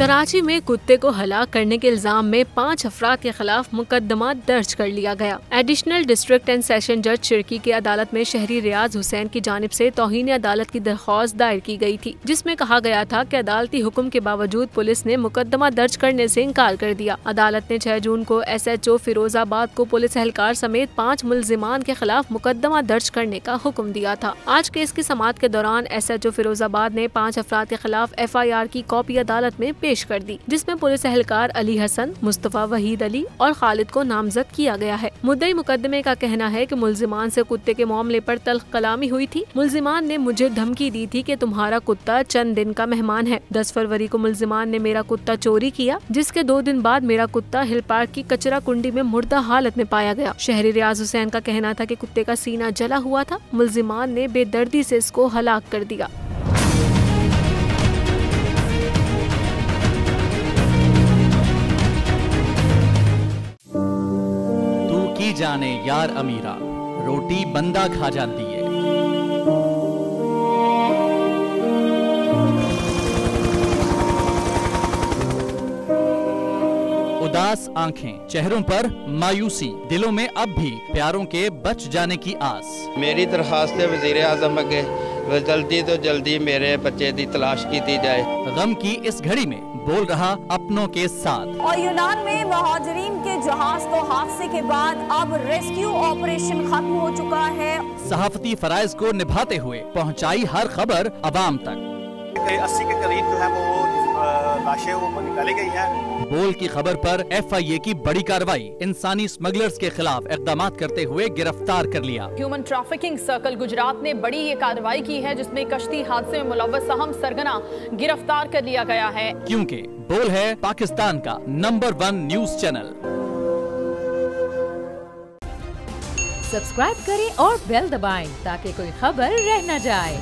कराची में कुत्ते को हलाक करने के इल्जाम में 5 अफराद के खिलाफ मुकदमा दर्ज कर लिया गया। एडिशनल डिस्ट्रिक्ट एंड सेशन जज चिरकी की अदालत में शहरी रियाज हुसैन की जानिब से तौहीन अदालत की दरख्वास्त दायर की गई थी, जिसमें कहा गया था कि अदालती हुक्म के बावजूद पुलिस ने मुकदमा दर्ज करने से इनकार कर दिया। अदालत ने 6 जून को SHO फिरोजाबाद को पुलिस एहलकार समेत 5 मुल्जिमान के खिलाफ मुकदमा दर्ज करने का हुक्म दिया था। आज केस की समाअत के दौरान SHO फिरोजाबाद ने 5 अफराद के खिलाफ FIR की कॉपी अदालत में पेश कर दी, जिसमें पुलिस एहलकार अली हसन, मुस्तफा वहीद अली और खालिद को नामजद किया गया है। मुद्दई मुकदमे का कहना है कि मुल्जिमान से कुत्ते के मामले पर तल्ख कलामी हुई थी। मुल्जिमान ने मुझे धमकी दी थी कि तुम्हारा कुत्ता चंद दिन का मेहमान है। 10 फरवरी को मुल्जिमान ने मेरा कुत्ता चोरी किया, जिसके 2 दिन बाद मेरा कुत्ता हिल पार्क की कचरा कुंडी में मुर्दा हालत में पाया गया। शहरी रियाज हुसैन का कहना था कि कुत्ते का सीना जला हुआ था। मुल्जिमान ने बेदर्दी से इसको हलाक कर दिया। की जाने यार अमीरा, रोटी बंदा खा जाती है। उदास आंखें, चेहरों पर मायूसी, दिलों में अब भी प्यारों के बच जाने की आस। मेरी दरखास्त है वज़ीर आज़म अगे जल्दी तो जल्दी मेरे बच्चे की तलाश की जाए। गम की इस घड़ी में बोल रहा अपनों के साथ। और यूनान में महाजरीन के जहाज को हादसे के बाद अब रेस्क्यू ऑपरेशन खत्म हो चुका है। सहाफती फराइज को निभाते हुए पहुंचाई हर खबर अवाम तक। 80 के करीब जो है वो लाशें वो निकाली गई है। बोल की खबर पर FIA की बड़ी कार्रवाई, इंसानी स्मगलर्स के खिलाफ इक़दाम करते हुए गिरफ्तार कर लिया। ह्यूमन ट्रैफिकिंग सर्कल गुजरात ने बड़ी ये कार्रवाई की है, जिसमें कश्ती हादसे में मुलव्वस अहम सरगना गिरफ्तार कर लिया गया है। क्योंकि बोल है पाकिस्तान का नंबर 1 न्यूज चैनल। सब्सक्राइब करें और बेल दबाएं ताकि कोई खबर रह न जाए।